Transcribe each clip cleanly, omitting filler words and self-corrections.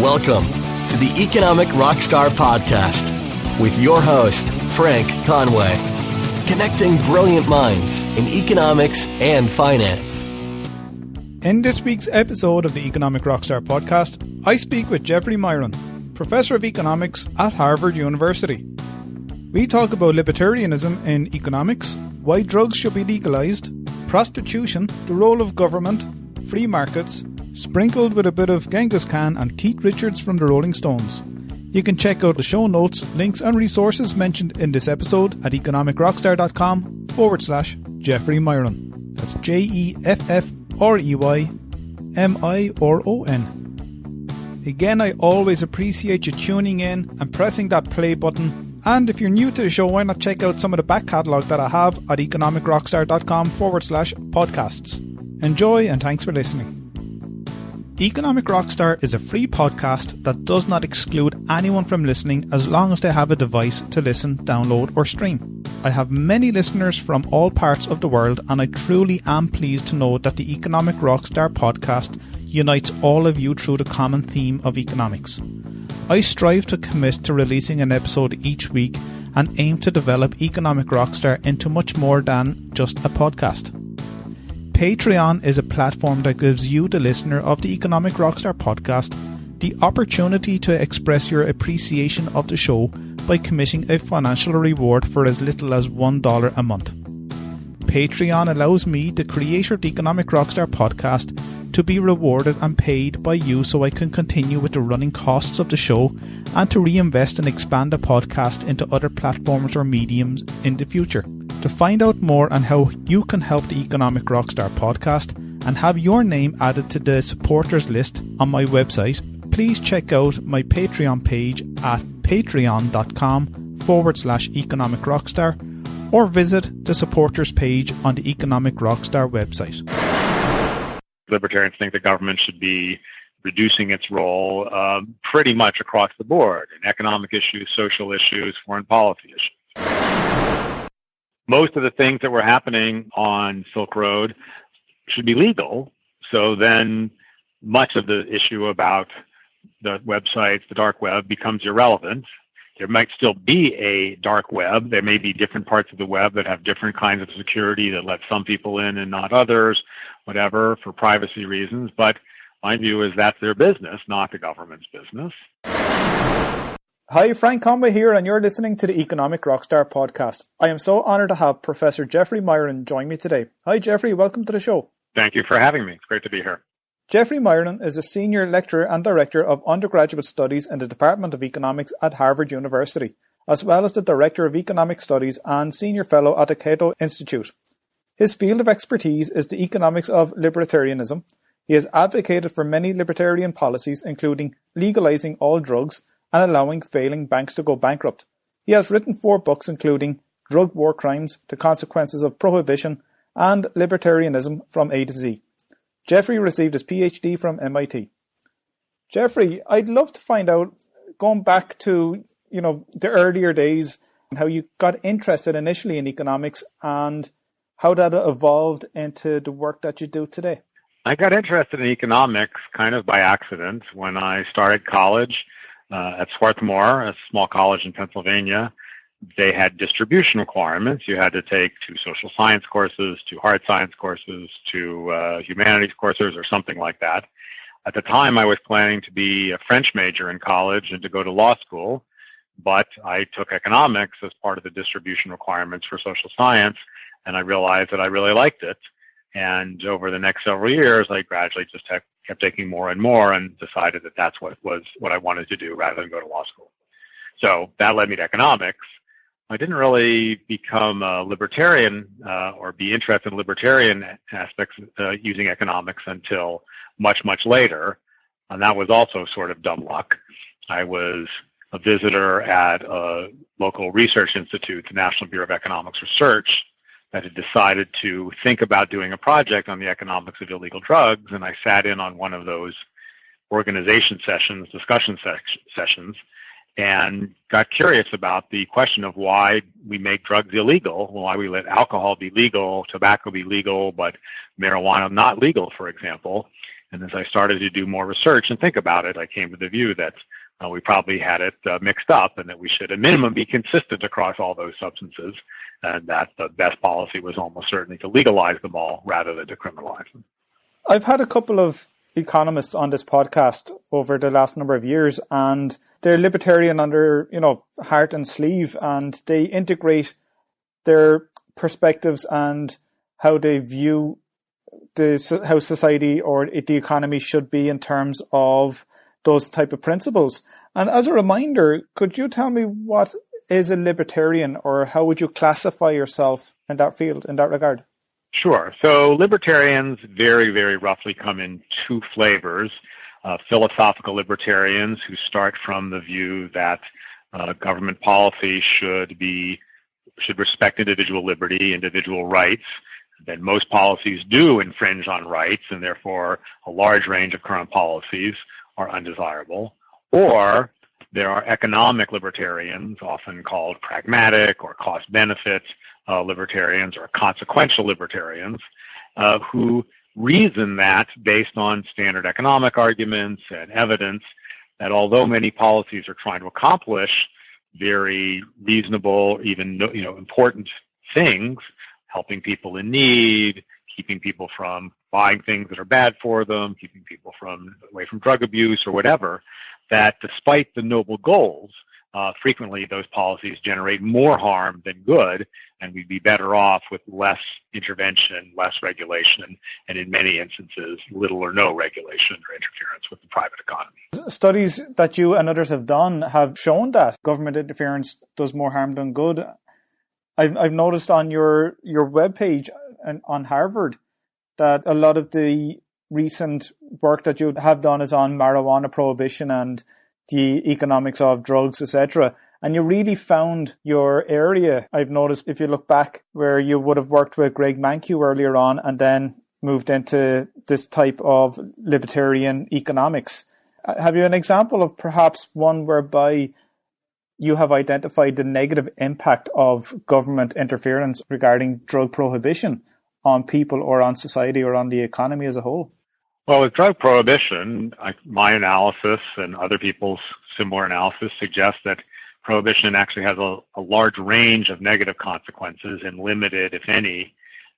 Welcome to the Economic Rockstar Podcast with your host, Frank Conway, connecting brilliant minds in economics and finance. In this week's episode of the Economic Rockstar Podcast, I speak with Jeffrey Miron, Professor of Economics at Harvard University. We talk about libertarianism in economics, why drugs should be legalized, prostitution, the role of government, free markets, sprinkled with a bit of Genghis Khan and Keith Richards from the Rolling Stones. You can check out the show notes, links and resources mentioned in this episode at economicrockstar.com/Jeffrey Miron. That's JEFFREYMIRON. Again, I always appreciate you tuning in and pressing that play button. And if you're new to the show, why not check out some of the back catalogue that I have at economicrockstar.com/podcasts. Enjoy and thanks for listening. Economic Rockstar is a free podcast that does not exclude anyone from listening as long as they have a device to listen, download or stream. I have many listeners from all parts of the world, and I truly am pleased to know that the Economic Rockstar podcast unites all of you through the common theme of economics. I strive to commit to releasing an episode each week and aim to develop Economic Rockstar into much more than just a podcast. Patreon is a platform that gives you, the listener of the Economic Rockstar podcast, the opportunity to express your appreciation of the show by committing a financial reward for as little as $1 a month. Patreon allows me, the creator of the Economic Rockstar podcast, to be rewarded and paid by you so I can continue with the running costs of the show and to reinvest and expand the podcast into other platforms or mediums in the future. To find out more on how you can help the Economic Rockstar podcast and have your name added to the supporters list on my website, please check out my Patreon page at patreon.com/Economic Rockstar or visit the supporters page on the Economic Rockstar website. Libertarians think the government should be reducing its role pretty much across the board in economic issues, social issues, foreign policy issues. Most of the things that were happening on Silk Road should be legal. So then much of the issue about the websites, the dark web, becomes irrelevant. There might still be a dark web. There may be different parts of the web that have different kinds of security that let some people in and not others, whatever, for privacy reasons. But my view is that's their business, not the government's business. Hi, Frank Conway here, and you're listening to the Economic Rockstar podcast. I am so honoured to have Professor Jeffrey Miron join me today. Hi, Jeffrey. Welcome to the show. Thank you for having me. It's great to be here. Jeffrey Miron is a senior lecturer and director of undergraduate studies in the Department of Economics at Harvard University, as well as the director of economic studies and senior fellow at the Cato Institute. His field of expertise is the economics of libertarianism. He has advocated for many libertarian policies, including legalizing all drugs and allowing failing banks to go bankrupt. He has written 4 books, including Drug War Crimes, The Consequences of Prohibition, and Libertarianism from A to Z. Jeffrey received his PhD from MIT. Jeffrey, I'd love to find out, going back to the earlier days, how you got interested initially in economics and how that evolved into the work that you do today. I got interested in economics kind of by accident when I started college. At Swarthmore, a small college in Pennsylvania. They had distribution requirements. You had to take 2 social science courses, 2 hard science courses, 2 humanities courses, or something like that. At the time, I was planning to be a French major in college and to go to law school, but I took economics as part of the distribution requirements for social science, and I realized that I really liked it. And over the next several years, I gradually just kept taking more and more and decided that that's what I wanted to do rather than go to law school. So that led me to economics. I didn't really become a libertarian or be interested in libertarian aspects using economics until much, much later. And that was also sort of dumb luck. I was a visitor at a local research institute, the National Bureau of Economics Research, that had decided to think about doing a project on the economics of illegal drugs. And I sat in on one of those organization sessions, discussion sessions, and got curious about the question of why we make drugs illegal, why we let alcohol be legal, tobacco be legal, but marijuana not legal, for example. And as I started to do more research and think about it, I came to the view that we probably had it mixed up, and that we should at minimum be consistent across all those substances, and that the best policy was almost certainly to legalize them all rather than to criminalize them. I've had a couple of economists on this podcast over the last number of years, and they're libertarian under, heart and sleeve, and they integrate their perspectives and how they view how society or the economy should be in terms of those type of principles. And as a reminder, could you tell me what is a libertarian, or how would you classify yourself in that field, in that regard? Sure. So libertarians very, very roughly come in two flavors. Philosophical libertarians, who start from the view that government policy should respect individual liberty, individual rights, that most policies do infringe on rights, and therefore a large range of current policies are undesirable. Or there are economic libertarians, often called pragmatic or cost-benefit libertarians, or consequential libertarians, who reason that based on standard economic arguments and evidence that although many policies are trying to accomplish very reasonable, even important things, helping people in need, keeping people from buying things that are bad for them, keeping people away from drug abuse or whatever, that despite the noble goals, frequently those policies generate more harm than good, and we'd be better off with less intervention, less regulation, and in many instances, little or no regulation or interference with the private economy. Studies that you and others have done have shown that government interference does more harm than good. I've noticed on your webpage and on Harvard that a lot of the recent work that you have done is on marijuana prohibition and the economics of drugs, etc. And you really found your area. I've noticed, if you look back, where you would have worked with Greg Mankiw earlier on and then moved into this type of libertarian economics. Have you an example of perhaps one whereby you have identified the negative impact of government interference regarding drug prohibition on people or on society or on the economy as a whole? Well, with drug prohibition, my analysis and other people's similar analysis suggests that prohibition actually has a large range of negative consequences and limited, if any,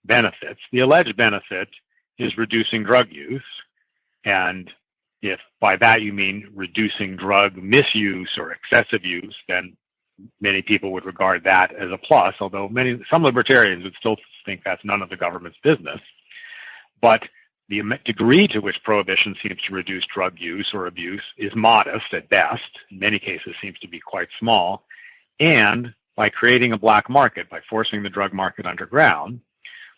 benefits. The alleged benefit is reducing drug use, and if by that you mean reducing drug misuse or excessive use, then many people would regard that as a plus, although some libertarians would still think that's none of the government's business. But the degree to which prohibition seems to reduce drug use or abuse is modest at best. In many cases, seems to be quite small. And by creating a black market, by forcing the drug market underground,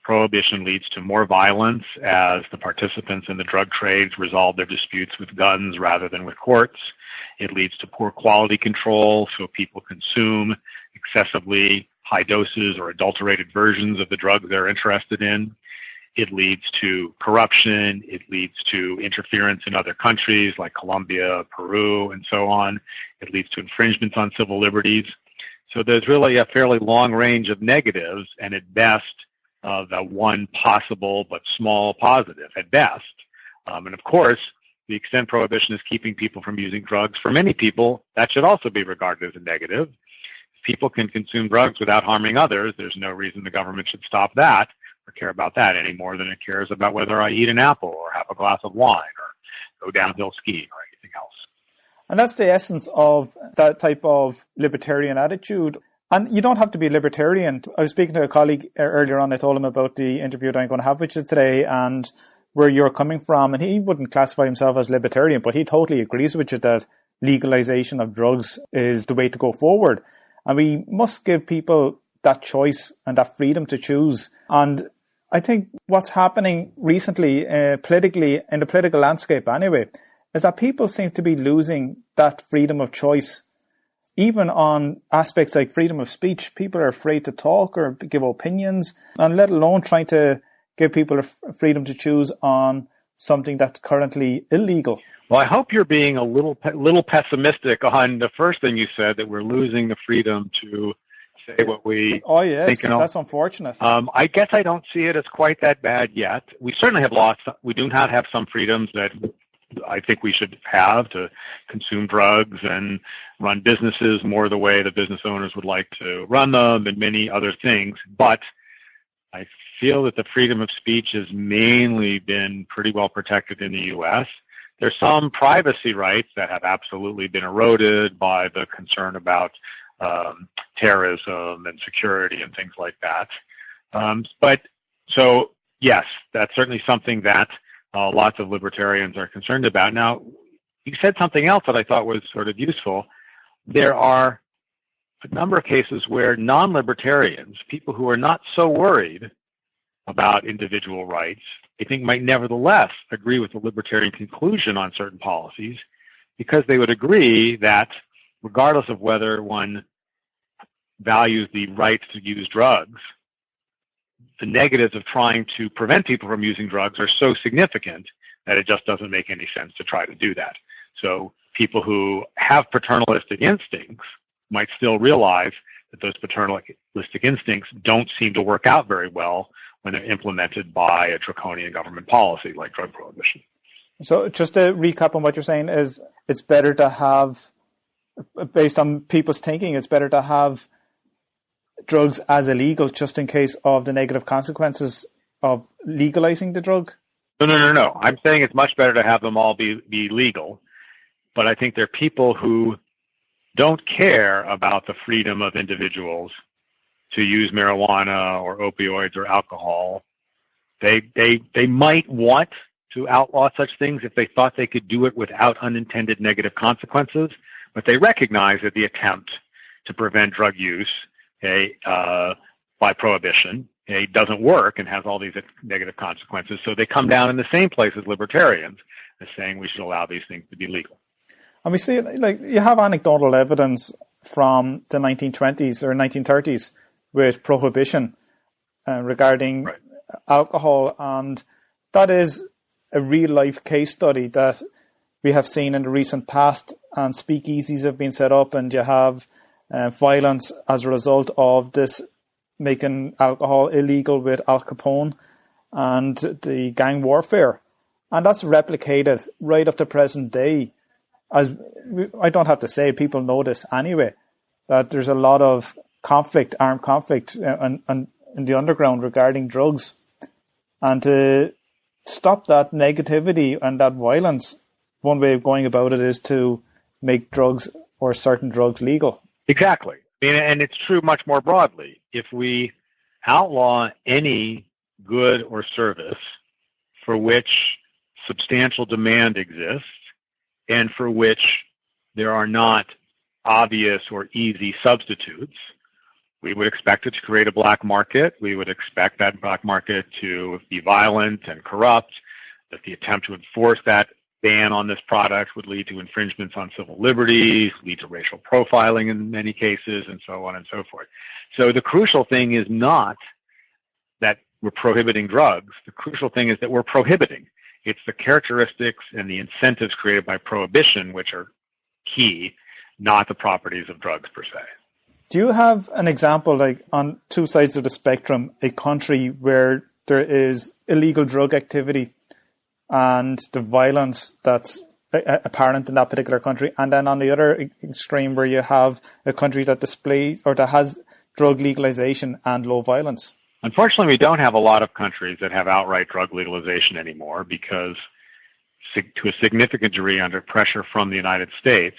prohibition leads to more violence as the participants in the drug trades resolve their disputes with guns rather than with courts. It leads to poor quality control, so people consume excessively high doses or adulterated versions of the drugs they're interested in. It leads to corruption. It leads to interference in other countries like Colombia, Peru, and so on. It leads to infringements on civil liberties. So there's really a fairly long range of negatives, and at best, the one possible but small positive at best. And of course, the extent prohibition is keeping people from using drugs, for many people, that should also be regarded as a negative. If people can consume drugs without harming others, there's no reason the government should stop that or care about that any more than it cares about whether I eat an apple or have a glass of wine or go downhill skiing or anything else. And that's the essence of that type of libertarian attitude. And you don't have to be libertarian. I was speaking to a colleague earlier on. I told him about the interview that I'm going to have with you today and where you're coming from. And he wouldn't classify himself as libertarian, but he totally agrees with you that legalization of drugs is the way to go forward. And we must give people that choice and that freedom to choose. And I think what's happening recently politically, in the political landscape anyway, is that people seem to be losing that freedom of choice. Even on aspects like freedom of speech, people are afraid to talk or give opinions, and let alone trying to give people a freedom to choose on something that's currently illegal. Well, I hope you're being a little pessimistic on the first thing you said, that we're losing the freedom to say what we Oh, yes, think. that's unfortunate. I guess I don't see it as quite that bad yet. We certainly have lost, we do not have some freedoms that I think we should have to consume drugs and run businesses more the way the business owners would like to run them and many other things. But I feel that the freedom of speech has mainly been pretty well protected in the U.S. There's some privacy rights that have absolutely been eroded by the concern about terrorism and security and things like that. So yes, that's certainly something that lots of libertarians are concerned about. Now, you said something else that I thought was sort of useful. There are a number of cases where non-libertarians, people who are not so worried about individual rights, I think might nevertheless agree with the libertarian conclusion on certain policies, because they would agree that regardless of whether one values the right to use drugs, the negatives of trying to prevent people from using drugs are so significant that it just doesn't make any sense to try to do that. So people who have paternalistic instincts might still realize that those paternalistic instincts don't seem to work out very well when they're implemented by a draconian government policy like drug prohibition. So just to recap on what you're saying is it's better to have, based on people's thinking, it's better to have drugs as illegal just in case of the negative consequences of legalizing the drug? No. I'm saying it's much better to have them all be legal. But I think there are people who don't care about the freedom of individuals to use marijuana or opioids or alcohol. They might want to outlaw such things if they thought they could do it without unintended negative consequences, but they recognize that the attempt to prevent drug use by prohibition doesn't work and has all these negative consequences. So they come down in the same place as libertarians as saying we should allow these things to be legal. And we see, like, you have anecdotal evidence from the 1920s or 1930s with prohibition regarding alcohol, and that is a real-life case study that we have seen in the recent past, and speakeasies have been set up, and you have violence as a result of this making alcohol illegal with Al Capone and the gang warfare. And that's replicated right up to present day. As I don't have to say, people know this anyway, that there's a lot of conflict, armed conflict in the underground regarding drugs. And to stop that negativity and that violence, one way of going about it is to make drugs or certain drugs legal. Exactly. I mean, and it's true much more broadly. If we outlaw any good or service for which substantial demand exists and for which there are not obvious or easy substitutes, we would expect it to create a black market. We would expect that black market to be violent and corrupt, that the attempt to enforce that ban on this product would lead to infringements on civil liberties, lead to racial profiling in many cases, and so on and so forth. So the crucial thing is not that we're prohibiting drugs. The crucial thing is that we're prohibiting. It's the characteristics and the incentives created by prohibition which are key, not the properties of drugs per se. Do you have an example, like on two sides of the spectrum, a country where there is illegal drug activity and the violence that's apparent in that particular country, and then on the other extreme where you have a country that displays or that has drug legalization and low violence? Unfortunately, we don't have a lot of countries that have outright drug legalization anymore because, to a significant degree, under pressure from the United States,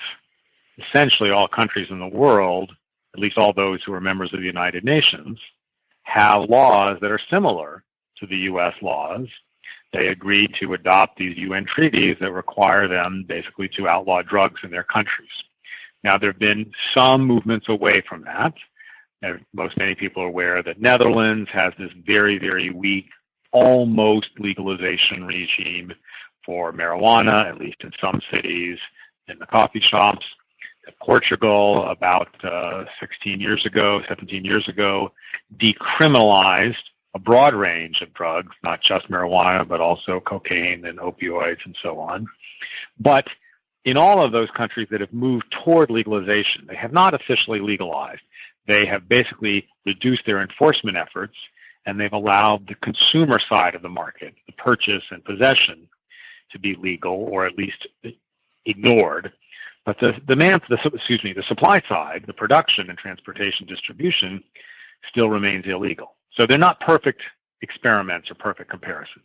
essentially all countries in the world, at least all those who are members of the United Nations, have laws that are similar to the U.S. laws. They agreed to adopt these UN treaties that require them basically to outlaw drugs in their countries. Now, there have been some movements away from that. Many people are aware that Netherlands has this very, very weak, almost legalization regime for marijuana, at least in some cities, in the coffee shops. Portugal, about 17 years ago, decriminalized a broad range of drugs, not just marijuana, but also cocaine and opioids and so on. But in all of those countries that have moved toward legalization, they have not officially legalized. they have basically reduced their enforcement efforts, and they've allowed the consumer side of the market, the purchase and possession, to be legal or at least ignored. But the supply side, the production and transportation distribution, still remains illegal. So they're not perfect experiments or perfect comparisons.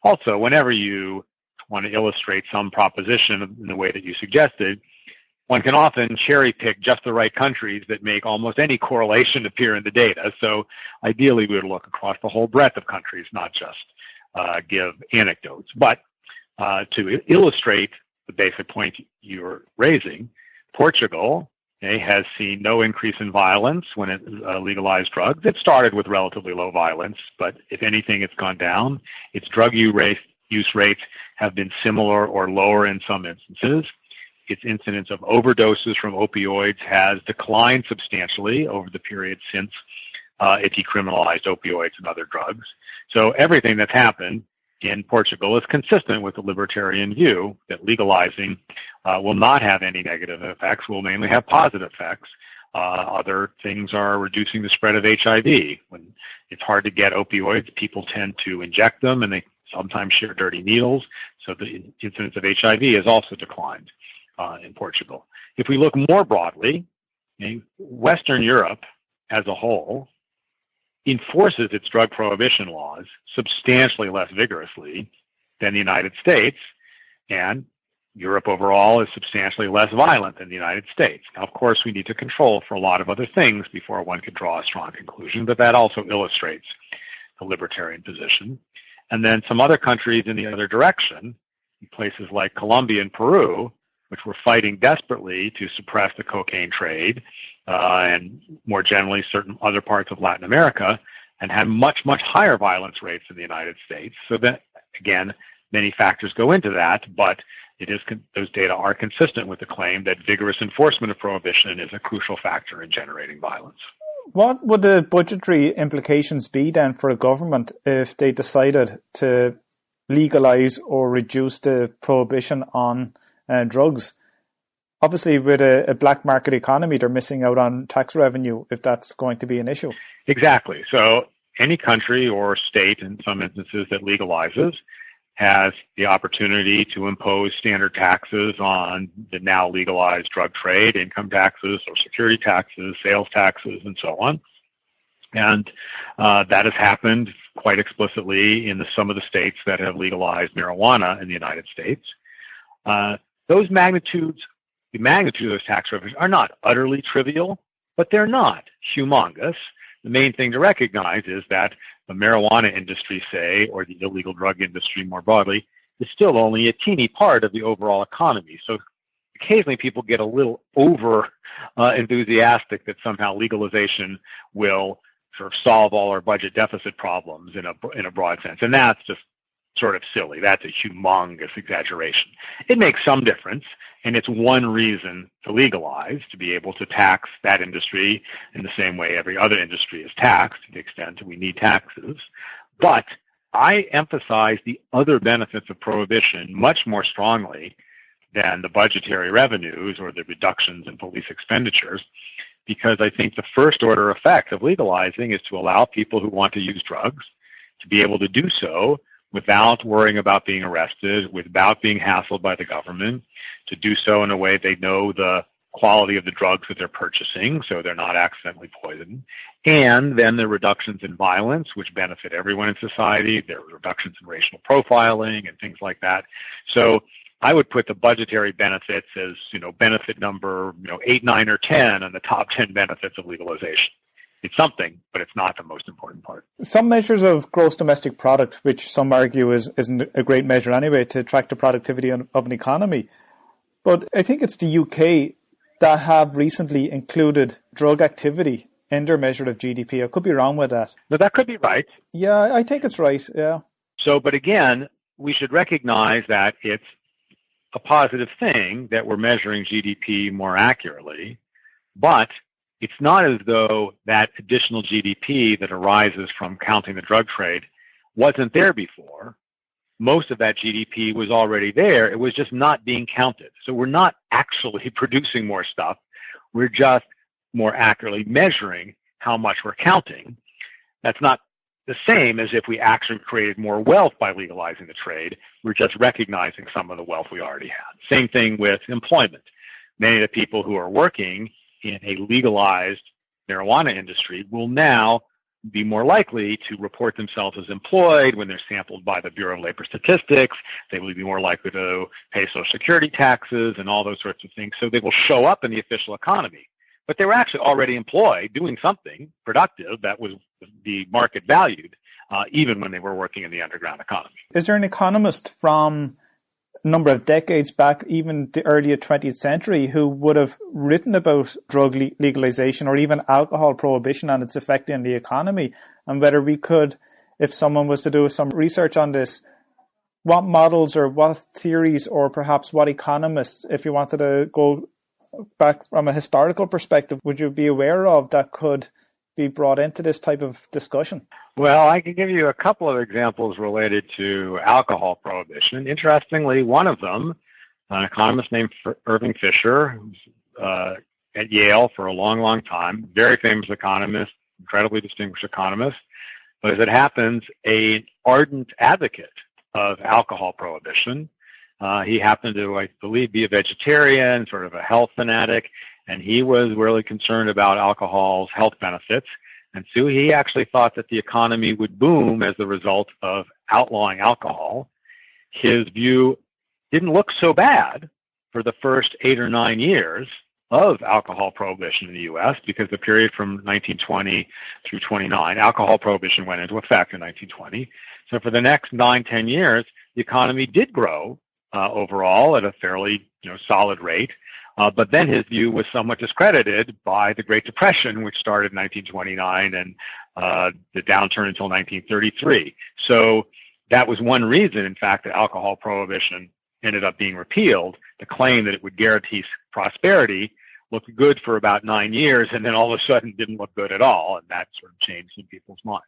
Also, whenever you want to illustrate some proposition in the way that you suggested, one can often cherry pick just the right countries that make almost any correlation appear in the data. So ideally, we would look across the whole breadth of countries, not just give anecdotes. But to illustrate the basic point you're raising, Portugal has seen no increase in violence when it legalized drugs. It started with relatively low violence, but if anything, it's gone down. Its drug use rates have been similar or lower in some instances. Its incidence of overdoses from opioids has declined substantially over the period since it decriminalized opioids and other drugs. So everything that's happened in Portugal is consistent with the libertarian view that legalizing will not have any negative effects, will mainly have positive effects. Other things are reducing the spread of HIV. When it's hard to get opioids, people tend to inject them, and they sometimes share dirty needles. So the incidence of HIV has also declined in Portugal. If we look more broadly, Western Europe as a whole enforces its drug prohibition laws substantially less vigorously than the United States, and Europe overall is substantially less violent than the United States. Now, of course, we need to control for a lot of other things before one could draw a strong conclusion, but that also illustrates the libertarian position. And then some other countries in the other direction, places like Colombia and Peru, which were fighting desperately to suppress the cocaine trade, and more generally certain other parts of Latin America, and had much, much higher violence rates in the United States. So that, again, many factors go into that, but those data are consistent with the claim that vigorous enforcement of prohibition is a crucial factor in generating violence. What would the budgetary implications be then for a government if they decided to legalize or reduce the prohibition on drugs? Obviously, with a black market economy, they're missing out on tax revenue if that's going to be an issue. Exactly. So any country or state, in some instances, that legalizes has the opportunity to impose standard taxes on the now legalized drug trade, income taxes, Social Security taxes, sales taxes, and so on. And that has happened quite explicitly in some of the states that have legalized marijuana in the United States. The magnitude of those tax revenues are not utterly trivial, but they're not humongous. The main thing to recognize is that the marijuana industry, say, or the illegal drug industry more broadly, is still only a teeny part of the overall economy. So occasionally people get a little over enthusiastic that somehow legalization will sort of solve all our budget deficit problems in a broad sense. And that's just sort of silly. That's a humongous exaggeration. It makes some difference, and it's one reason to legalize, to be able to tax that industry in the same way every other industry is taxed, to the extent that we need taxes. But I emphasize the other benefits of prohibition much more strongly than the budgetary revenues or the reductions in police expenditures, because I think the first order effect of legalizing is to allow people who want to use drugs to be able to do so without worrying about being arrested, without being hassled by the government, to do so in a way they know the quality of the drugs that they're purchasing, so they're not accidentally poisoned. And then the reductions in violence, which benefit everyone in society. There are reductions in racial profiling and things like that. So I would put the budgetary benefits as, benefit number, 8, 9, or 10 on the top 10 benefits of legalization. It's something, but it's not the most important part. Some measures of gross domestic product, which some argue isn't a great measure anyway to track the productivity of an economy. But I think it's the UK that have recently included drug activity in their measure of GDP. I could be wrong with that. No, that could be right. Yeah, I think it's right, yeah. So, but again, we should recognize that it's a positive thing that we're measuring GDP more accurately, but it's not as though that additional GDP that arises from counting the drug trade wasn't there before. Most of that GDP was already there. It was just not being counted. So we're not actually producing more stuff. We're just more accurately measuring how much we're counting. That's not the same as if we actually created more wealth by legalizing the trade. We're just recognizing some of the wealth we already had. Same thing with employment. Many of the people who are working in a legalized marijuana industry will now be more likely to report themselves as employed when they're sampled by the Bureau of Labor Statistics. They will be more likely to pay Social Security taxes and all those sorts of things. So they will show up in the official economy. But they were actually already employed doing something productive that was the market valued, even when they were working in the underground economy. Is there an economist from a number of decades back, even the early 20th century, who would have written about drug legalization or even alcohol prohibition and its effect on the economy? And whether we could, if someone was to do some research on this, what models or what theories or perhaps what economists, if you wanted to go back from a historical perspective, would you be aware of that could be brought into this type of discussion? Well, I can give you a couple of examples related to alcohol prohibition. Interestingly, one of them, an economist named Irving Fisher, who's at Yale for a long, long time, very famous economist, incredibly distinguished economist, but as it happens, an ardent advocate of alcohol prohibition. He happened to, I believe, be a vegetarian, sort of a health fanatic, and he was really concerned about alcohol's health benefits. And so he actually thought that the economy would boom as a result of outlawing alcohol. His view didn't look so bad for the first 8 or 9 years of alcohol prohibition in the U.S., because the period from 1920 through 29, alcohol prohibition went into effect in 1920. So for the next 9-10 years, the economy did grow overall at a fairly solid rate. But then his view was somewhat discredited by the Great Depression, which started in 1929 and the downturn until 1933. So that was one reason, in fact, that alcohol prohibition ended up being repealed. The claim that it would guarantee prosperity looked good for about 9 years, and then all of a sudden didn't look good at all, and that sort of changed in people's minds.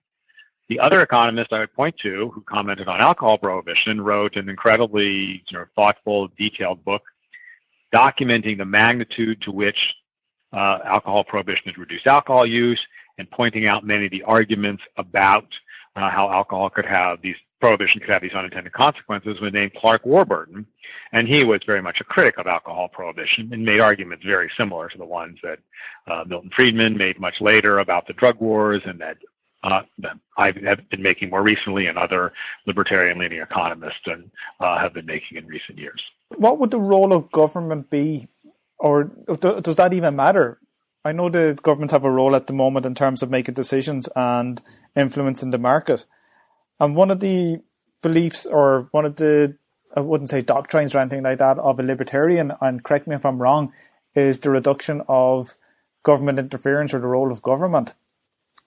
The other economist I would point to who commented on alcohol prohibition wrote an incredibly thoughtful, detailed book documenting the magnitude to which alcohol prohibition had reduced alcohol use and pointing out many of the arguments about how prohibition could have these unintended consequences, was named Clark Warburton. And he was very much a critic of alcohol prohibition and made arguments very similar to the ones that Milton Friedman made much later about the drug wars, and that I have been making more recently, and other libertarian-leaning economists have been making in recent years. What would the role of government be, or does that even matter? I know the governments have a role at the moment in terms of making decisions and influencing the market. And one of the beliefs, or one of the, I wouldn't say doctrines or anything like that, of a libertarian, and correct me if I'm wrong, is the reduction of government interference or the role of government.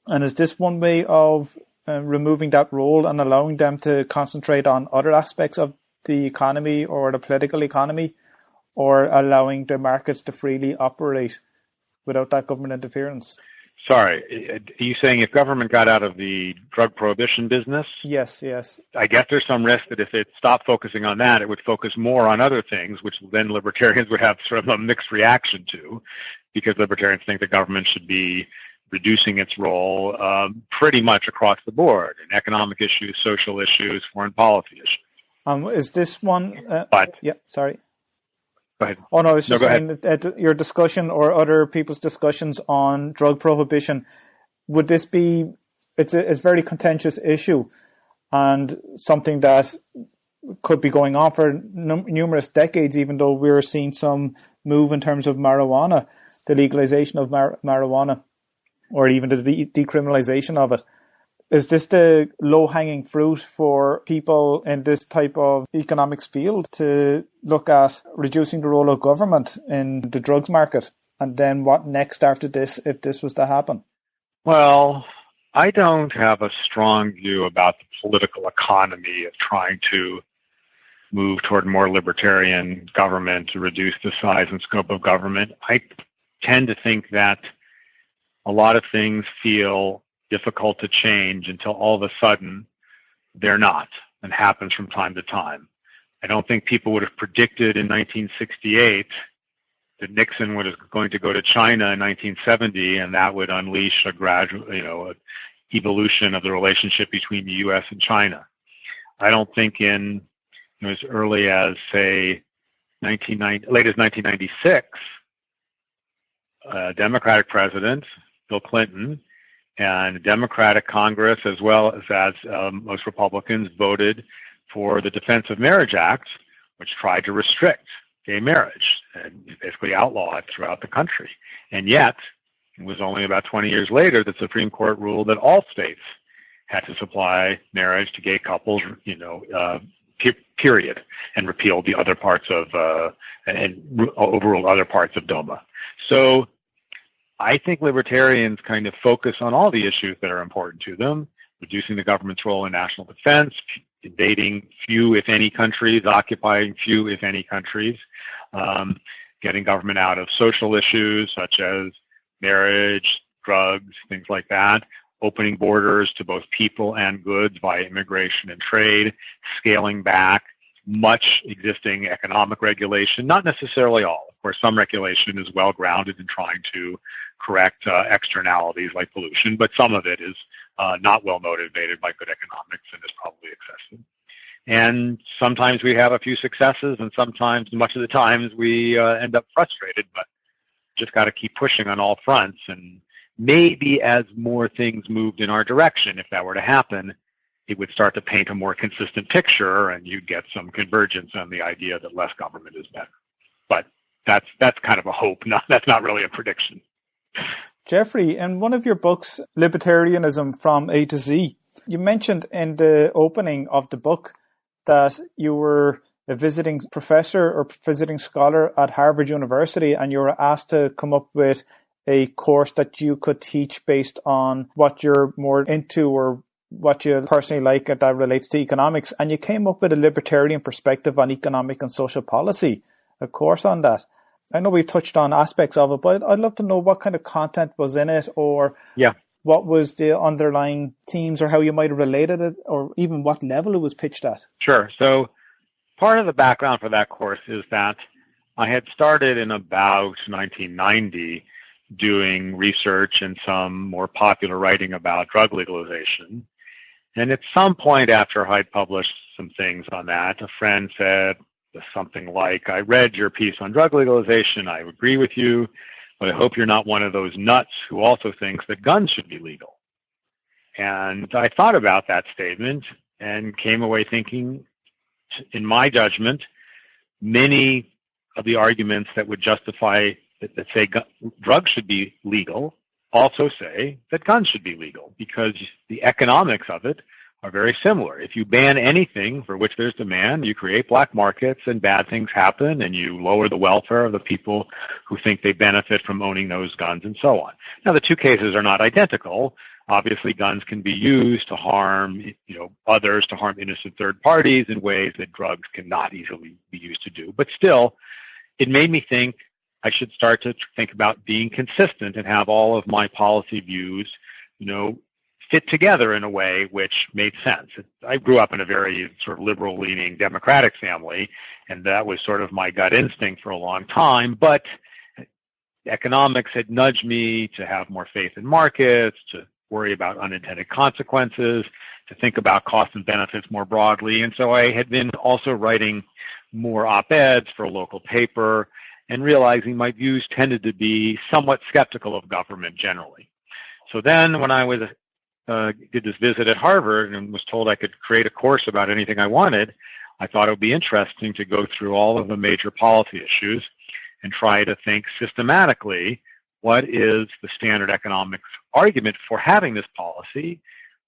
And is this one way of removing that role and allowing them to concentrate on other aspects of the economy or the political economy, or allowing the markets to freely operate without that government interference? Sorry, are you saying if government got out of the drug prohibition business? Yes. I guess there's some risk that if it stopped focusing on that, it would focus more on other things, which then libertarians would have sort of a mixed reaction to, because libertarians think the government should be reducing its role pretty much across the board in economic issues, social issues, foreign policy issues. Is this one? Yeah, sorry. Go ahead. Oh, no, I was just saying that your discussion or other people's discussions on drug prohibition, would this be, it's a very contentious issue and something that could be going on for numerous decades, even though we're seeing some move in terms of marijuana, the legalization of marijuana, or even the decriminalization of it. Is this the low-hanging fruit for people in this type of economics field to look at reducing the role of government in the drugs market? And then what next after this, if this was to happen? Well, I don't have a strong view about the political economy of trying to move toward more libertarian government to reduce the size and scope of government. I tend to think that a lot of things feel difficult to change until all of a sudden they're not, and happens from time to time. I don't think people would have predicted in 1968 that Nixon was going to go to China in 1970, and that would unleash a gradual, evolution of the relationship between the U.S. and China. I don't think in as early as, say, late as 1996, a Democratic president, Bill Clinton, and a Democratic Congress, as well as most Republicans, voted for the Defense of Marriage Act, which tried to restrict gay marriage and basically outlaw it throughout the country. And yet, it was only about 20 years later that the Supreme Court ruled that all states had to supply marriage to gay couples, period, and repealed the other parts of, and overruled other parts of DOMA. So I think libertarians kind of focus on all the issues that are important to them: reducing the government's role in national defense, invading few, if any, countries, occupying few, if any, countries, getting government out of social issues such as marriage, drugs, things like that, opening borders to both people and goods via immigration and trade, scaling back much existing economic regulation, not necessarily all. Of course, some regulation is well grounded in trying to correct externalities like pollution, but some of it is not well motivated by good economics and is probably excessive. And sometimes we have a few successes, and sometimes, much of the times, we end up frustrated, but just got to keep pushing on all fronts. And maybe as more things moved in our direction, if that were to happen, it would start to paint a more consistent picture, and you'd get some convergence on the idea that less government is better. But that's kind of a hope. That's not really a prediction. Jeffrey, in one of your books, Libertarianism from A to Z, you mentioned in the opening of the book that you were a visiting professor or visiting scholar at Harvard University, and you were asked to come up with a course that you could teach based on what you're more into or what you personally like that relates to economics. And you came up with a libertarian perspective on economic and social policy, a course on that. I know we've touched on aspects of it, but I'd love to know what kind of content was in it, or what was the underlying themes, or how you might have related it, or even what level it was pitched at. Sure. So part of the background for that course is that I had started in about 1990 doing research and some more popular writing about drug legalization. And at some point after I'd published some things on that, a friend said something like, "I read your piece on drug legalization. I agree with you, but I hope you're not one of those nuts who also thinks that guns should be legal." And I thought about that statement and came away thinking, in my judgment, many of the arguments that would justify that say drugs should be legal also say that guns should be legal, because the economics of it are very similar. If you ban anything for which there's demand, you create black markets and bad things happen, and you lower the welfare of the people who think they benefit from owning those guns, and so on. Now, the two cases are not identical. Obviously, guns can be used to harm, others, to harm innocent third parties in ways that drugs cannot easily be used to do. But still, it made me think I should start to think about being consistent and have all of my policy views, fit together in a way which made sense. I grew up in a very sort of liberal-leaning Democratic family, and that was sort of my gut instinct for a long time. But economics had nudged me to have more faith in markets, to worry about unintended consequences, to think about costs and benefits more broadly. And so I had been also writing more op-eds for a local paper and realizing my views tended to be somewhat skeptical of government generally. So then when I did this visit at Harvard and was told I could create a course about anything I wanted, I thought it would be interesting to go through all of the major policy issues and try to think systematically, what is the standard economics argument for having this policy?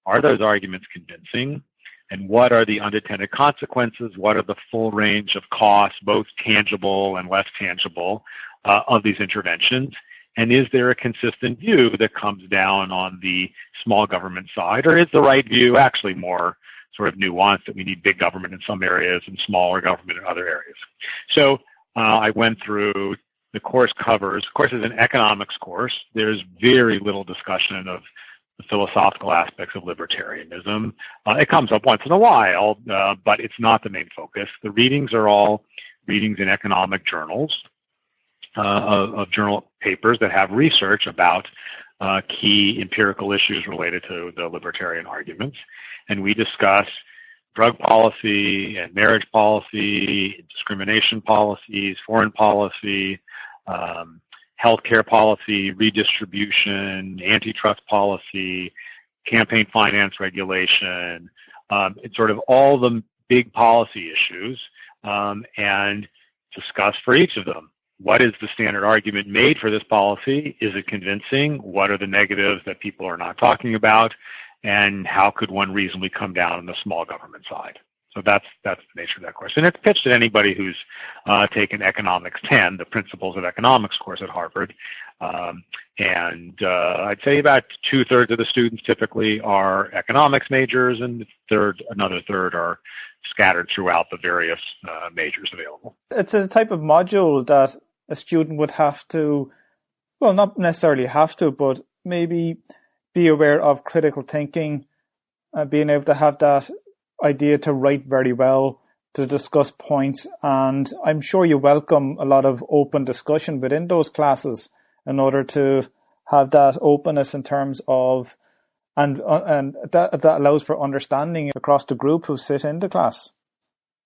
Are those arguments convincing? And what are the unintended consequences? What are the full range of costs, both tangible and less tangible, of these interventions? And is there a consistent view that comes down on the small government side? Or is the right view actually more sort of nuanced, that we need big government in some areas and smaller government in other areas? So I went through the course covers. Of course, it's an economics course. There's very little discussion of the philosophical aspects of libertarianism. It comes up once in a while, but it's not the main focus. The readings are all readings in economic journals. of journal papers that have research about key empirical issues related to the libertarian arguments. And we discuss drug policy and marriage policy, discrimination policies, foreign policy, healthcare policy, redistribution, antitrust policy, campaign finance regulation, it's sort of all the big policy issues, and discuss for each of them. What is the standard argument made for this policy? Is it convincing? What are the negatives that people are not talking about? And how could one reasonably come down on the small government side? So that's the nature of that course. And it's pitched at anybody who's taken Economics 10, the Principles of Economics course at Harvard. I'd say about 2/3 of the students typically are economics majors, and another third are scattered throughout the various majors available. It's a type of module that a student would have to, well, not necessarily have to, but maybe be aware of critical thinking, being able to have that idea to write very well, to discuss points. And I'm sure you welcome a lot of open discussion within those classes in order to have that openness in terms of, and that allows for understanding across the group who sit in the class.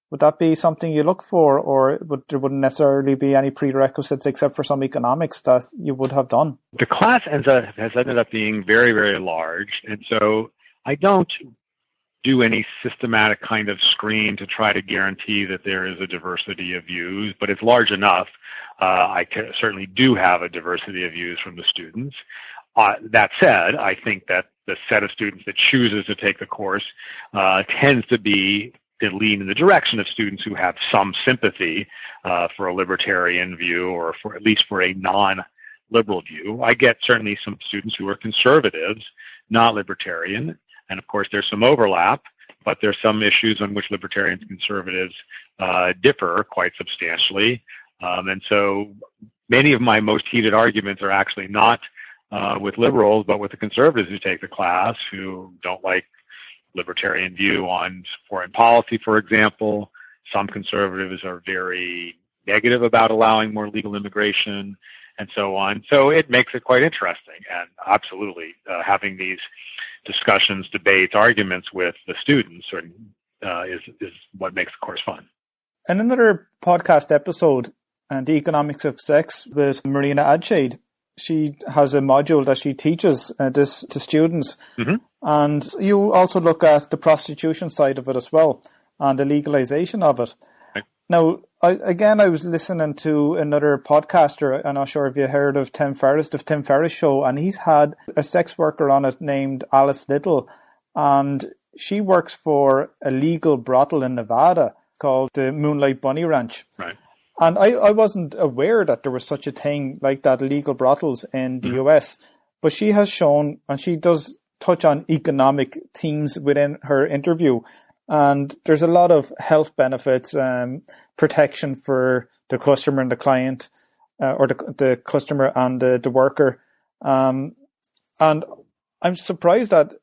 Would that be something you look for, or there wouldn't necessarily be any prerequisites except for some economics that you would have done? The class has ended up being very, very large, and so I don't do any systematic kind of screen to try to guarantee that there is a diversity of views, but it's large enough. I certainly do have a diversity of views from the students. That said, I think that the set of students that chooses to take the course tends to lean in the direction of students who have some sympathy for a libertarian view, or for at least for a non-liberal view. I get certainly some students who are conservatives, not libertarian, and of course there's some overlap, but there's some issues on which libertarians and conservatives differ quite substantially. And so many of my most heated arguments are actually not with liberals, but with the conservatives who take the class, who don't like libertarian view on foreign policy, for example. Some conservatives are very negative about allowing more legal immigration, and so on. So it makes it quite interesting. And absolutely, having these discussions, debates, arguments with the students is what makes the course fun. In another podcast episode, The Economics of Sex, with Marina Adshade, she has a module that she teaches this to students. Mm-hmm. And you also look at the prostitution side of it as well, and the legalization of it. Right. Now, I was listening to another podcaster. I'm not sure if you heard of Tim Ferriss, the Tim Ferriss Show, and he's had a sex worker on it named Alice Little, and she works for a legal brothel in Nevada called the Moonlight Bunny Ranch. Right. And I wasn't aware that there was such a thing like that, legal brothels in the US. But she has shown, and she does touch on economic themes within her interview. And there's a lot of health benefits, protection for the customer and the client, or the customer and the worker. And I'm surprised that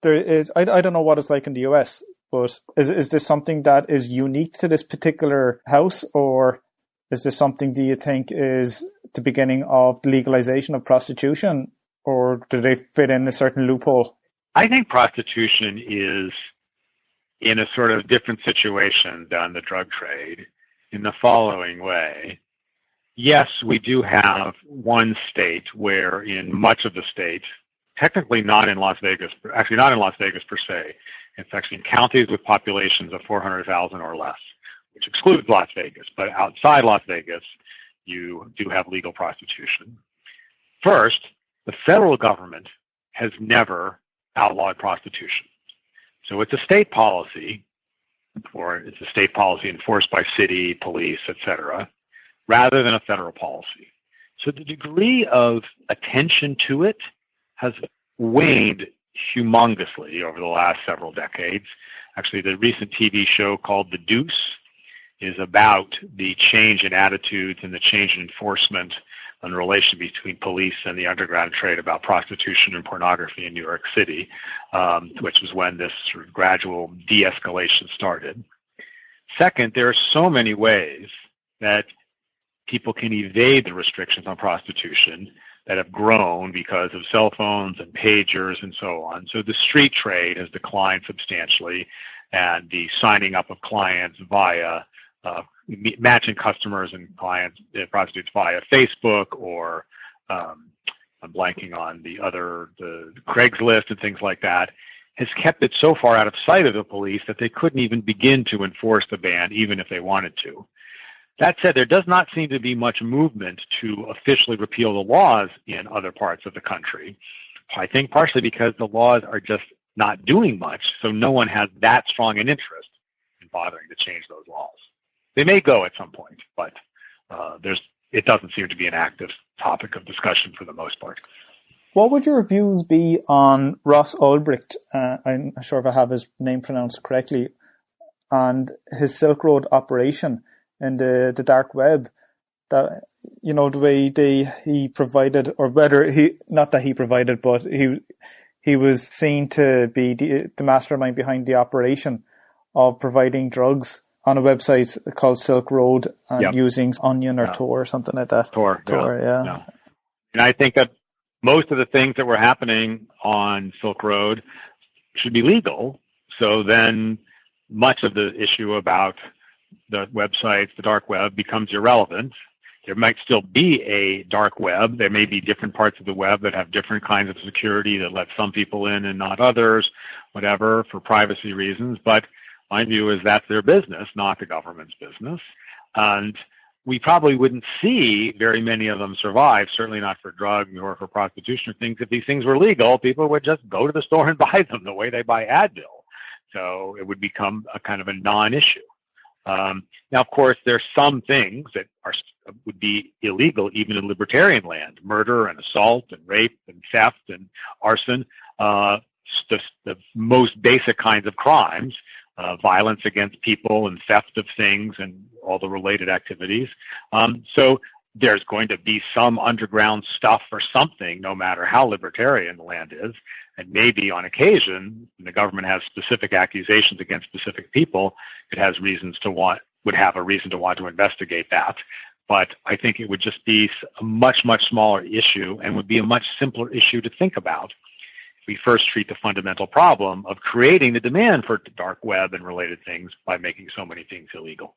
there is, I don't know what it's like in the US, but is this something that is unique to this particular house, or is this something, do you think, is the beginning of the legalization of prostitution, or do they fit in a certain loophole? I think prostitution is in a sort of different situation than the drug trade in the following way. Yes, we do have one state where in much of the state, technically not in Las Vegas, actually not in Las Vegas per se, it's actually in counties with populations of 400,000 or less, which excludes Las Vegas. But outside Las Vegas, you do have legal prostitution. First, the federal government has never outlawed prostitution. So it's a state policy, or it's a state policy enforced by city, police, etc., rather than a federal policy. So the degree of attention to it has waned humongously over the last several decades. Actually, the recent TV show called The Deuce is about the change in attitudes and the change in enforcement and the relation between police and the underground trade about prostitution and pornography in New York City, which was when this sort of gradual de-escalation started. Second, there are so many ways that people can evade the restrictions on prostitution that have grown because of cell phones and pagers and so on. So the street trade has declined substantially, and the signing up of clients via matching customers and clients, prostitutes via Facebook or I'm blanking on the Craigslist and things like that, has kept it so far out of sight of the police that they couldn't even begin to enforce the ban, even if they wanted to. That said, there does not seem to be much movement to officially repeal the laws in other parts of the country. I think partially because the laws are just not doing much, so no one has that strong an interest in bothering to change those laws. They may go at some point, but it doesn't seem to be an active topic of discussion for the most part. What would your views be on Ross Ulbricht, I'm not sure if I have his name pronounced correctly, and his Silk Road operation in the dark web? That, you know, the way he provided, or whether not that he provided, but he was seen to be the mastermind behind the operation of providing drugs on a website called Silk Road and using Onion or Tor or something like that. Tor, yeah. And I think that most of the things that were happening on Silk Road should be legal. So then much of the issue about the websites, the dark web, becomes irrelevant. There might still be a dark web. There may be different parts of the web that have different kinds of security that let some people in and not others, whatever, for privacy reasons. But my view is that's their business, not the government's business. And we probably wouldn't see very many of them survive, certainly not for drugs or for prostitution or things. If these things were legal, people would just go to the store and buy them the way they buy Advil. So it would become a kind of a non-issue. Now, of course, there's some things that would be illegal even in libertarian land: murder and assault and rape and theft and arson, the most basic kinds of crimes, violence against people and theft of things and all the related activities. So there's going to be some underground stuff or something, no matter how libertarian the land is. And maybe on occasion, when the government has specific accusations against specific people, it has would have a reason to want to investigate that. But I think it would just be a much, much smaller issue and would be a much simpler issue to think about if we first treat the fundamental problem of creating the demand for the dark web and related things by making so many things illegal.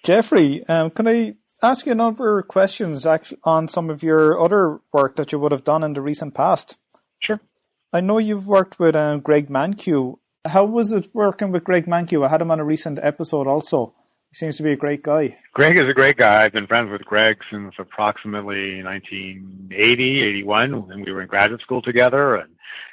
Jeffrey, can I ask you a number of questions on some of your other work that you would have done in the recent past? Sure. I know you've worked with Greg Mankiw. How was it working with Greg Mankiw? I had him on a recent episode also. He seems to be a great guy. Greg is a great guy. I've been friends with Greg since approximately 1980, 81, when we were in graduate school together, and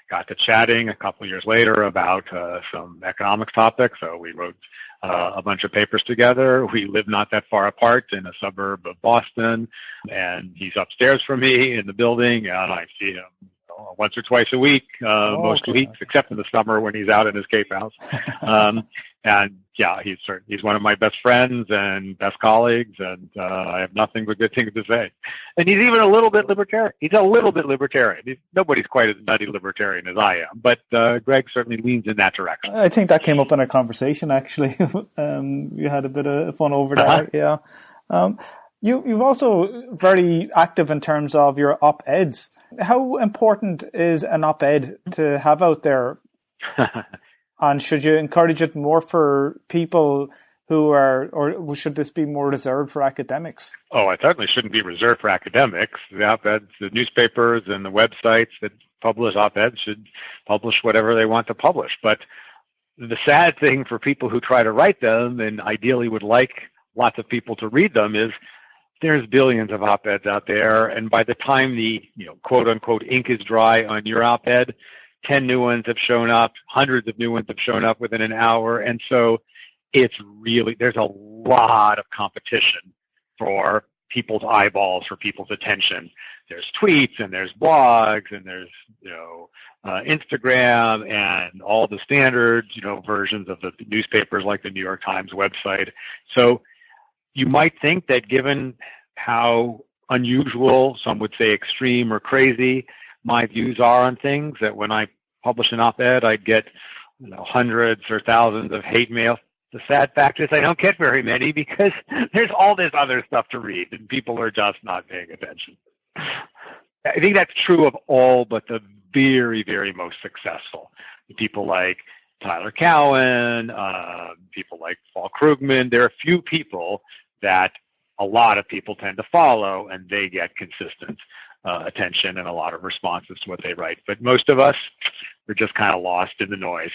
got to chatting a couple of years later about some economics topics. So we wrote a bunch of papers together. We live not that far apart in a suburb of Boston, and he's upstairs from me in the building, and I see him once or twice a week, most weeks, except in the summer when he's out in his Cape house. And yeah, he's one of my best friends and best colleagues, and I have nothing but good things to say. And he's even a little bit libertarian. He's a little bit libertarian. Nobody's quite as nutty libertarian as I am, but Greg certainly leans in that direction. I think that came up in our conversation, actually. We had a bit of fun over there, yeah. You've also very active in terms of your op-eds. How important is an op-ed to have out there? And should you encourage it more for people who are, or should this be more reserved for academics? Oh, it certainly shouldn't be reserved for academics. The op-eds, the newspapers and the websites that publish op-eds should publish whatever they want to publish. But the sad thing for people who try to write them and ideally would like lots of people to read them is there's billions of op-eds out there, and by the time the quote-unquote ink is dry on your op-ed, 10 new ones have shown up, hundreds of new ones have shown up within an hour, and so there's a lot of competition for people's eyeballs, for people's attention. There's tweets, and there's blogs, and there's Instagram, and all the standard versions of the newspapers like the New York Times website. So you might think that given how unusual, some would say extreme or crazy, my views are on things, that when I publish an op-ed, I'd get hundreds or thousands of hate mail The sad fact is I don't get very many because there's all this other stuff to read and people are just not paying attention. I think that's true of all but the very, very most successful. People like Tyler Cowen, people like Paul Krugman. There are a few people that a lot of people tend to follow, and they get consistent attention and a lot of responses to what they write. But most of us, we're just kind of lost in the noise.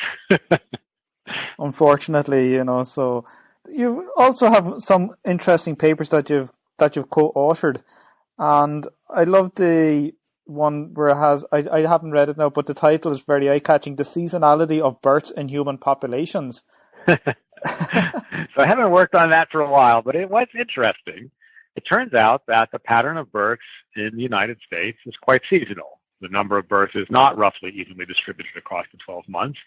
Unfortunately, so you also have some interesting papers that you've co-authored, and I love the one where it has, I haven't read it now, but the title is very eye-catching, The Seasonality of Births in Human Populations. So I haven't worked on that for a while, but it was interesting. It turns out that the pattern of births in the United States is quite seasonal. The number of births is not roughly evenly distributed across the 12 months,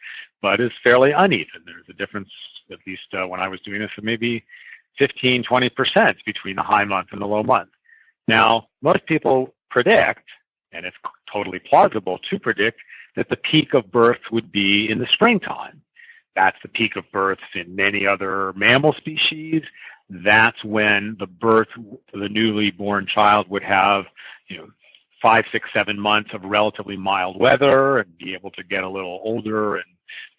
but is fairly uneven. There's a difference, at least when I was doing this, of maybe 15, 20% between the high month and the low month. Now, most people predict, and it's totally plausible to predict, that the peak of births would be in the springtime. That's the peak of births in many other mammal species. That's when the newly born child would have, 5, 6, 7 months of relatively mild weather and be able to get a little older and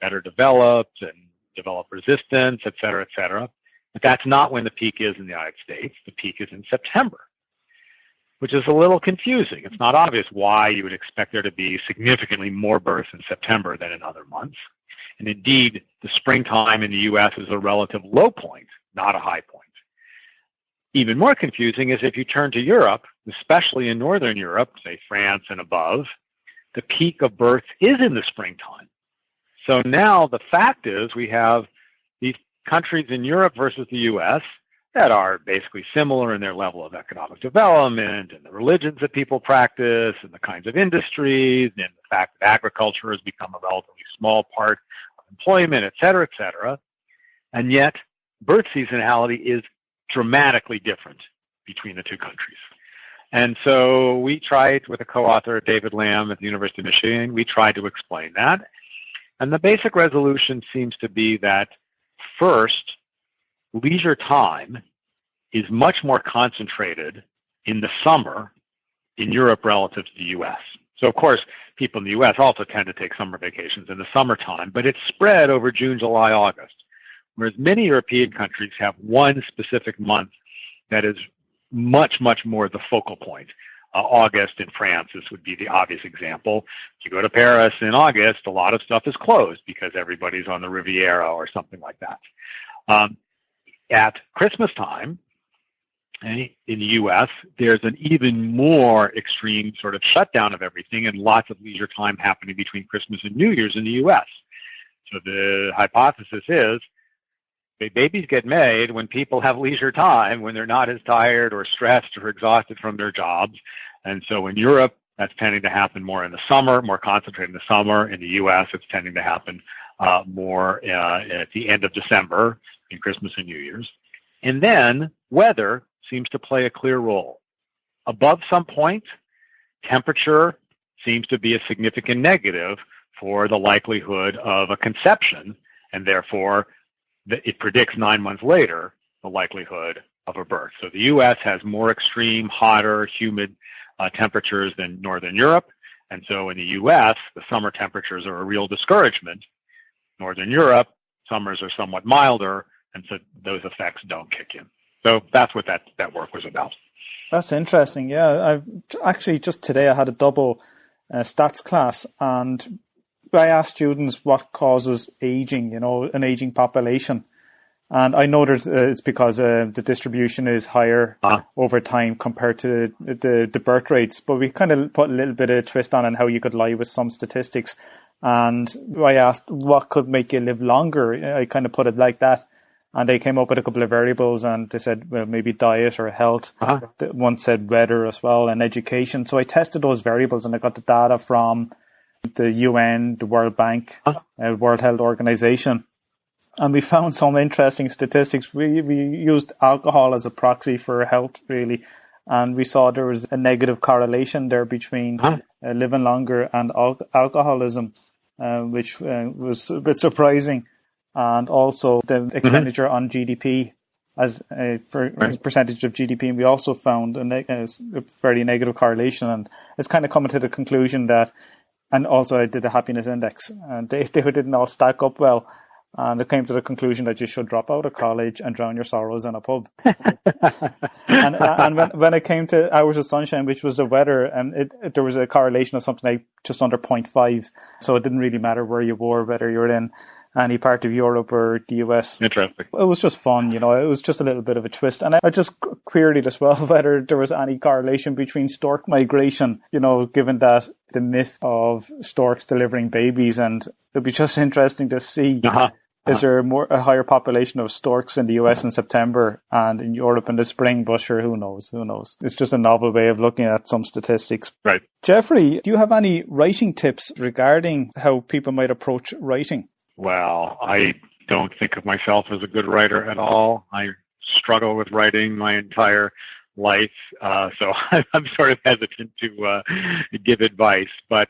better developed and develop resistance, et cetera, et cetera. But that's not when the peak is in the United States. The peak is in September, which is a little confusing. It's not obvious why you would expect there to be significantly more births in September than in other months. And indeed, the springtime in the U.S. is a relative low point, not a high point. Even more confusing is if you turn to Europe, especially in Northern Europe, say France and above, the peak of births is in the springtime. So now the fact is we have these countries in Europe versus the U.S. that are basically similar in their level of economic development and the religions that people practice and the kinds of industries and the fact that agriculture has become a relatively small part of employment, et cetera, et cetera. And yet birth seasonality is dramatically different between the two countries. And so we tried with a co-author, David Lamb at the University of Michigan, we tried to explain that. And the basic resolution seems to be that first, leisure time is much more concentrated in the summer in Europe relative to the U.S. So, of course, people in the U.S. also tend to take summer vacations in the summertime, but it's spread over June, July, August, whereas many European countries have one specific month that is much, much more the focal point. August in France, this would be the obvious example. If you go to Paris in August, a lot of stuff is closed because everybody's on the Riviera or something like that. At Christmas time, in the U.S., there's an even more extreme sort of shutdown of everything and lots of leisure time happening between Christmas and New Year's in the U.S. So the hypothesis is babies get made when people have leisure time, when they're not as tired or stressed or exhausted from their jobs. And so in Europe, that's tending to happen more in the summer, more concentrated in the summer. In the U.S., it's tending to happen more at the end of December, in Christmas and New Year's. And then weather seems to play a clear role. Above some point, temperature seems to be a significant negative for the likelihood of a conception, and therefore it predicts 9 months later the likelihood of a birth. So the U.S. has more extreme, hotter, humid temperatures than Northern Europe, and so in the U.S., the summer temperatures are a real discouragement. Northern Europe, summers are somewhat milder, and so those effects don't kick in. So that's what that work was about. That's interesting. Yeah, I've actually just today I had a double stats class, and I asked students what causes aging, an aging population. And I know it's because the distribution is higher over time compared to the birth rates. But we kind of put a little bit of a twist on how you could lie with some statistics. And I asked what could make you live longer. I kind of put it like that. And they came up with a couple of variables, and they said, well, maybe diet or health. One said weather as well, and education. So I tested those variables, and I got the data from the UN, the World Bank, World Health Organization. And we found some interesting statistics. We used alcohol as a proxy for health, really. And we saw there was a negative correlation there between living longer and alcoholism, which was a bit surprising. and also the expenditure on GDP as a percentage of GDP. And we also found a very negative correlation. And it's kind of coming to the conclusion that, and also I did the happiness index, and they didn't all stack up well. And it came to the conclusion that you should drop out of college and drown your sorrows in a pub. and when it came to Hours of Sunshine, which was the weather, there was a correlation of something like just under 0.5. So it didn't really matter where you were, whether you were in any part of Europe or the US. Interesting. It was just fun, it was just a little bit of a twist. And I just queried as well whether there was any correlation between stork migration, given that the myth of storks delivering babies. And it'd be just interesting to see, is there a higher population of storks in the US in September and in Europe in the spring? But sure, who knows? It's just a novel way of looking at some statistics. Right. Jeffrey, do you have any writing tips regarding how people might approach writing? Well, I don't think of myself as a good writer at all. I struggle with writing my entire life, so I'm sort of hesitant to give advice. But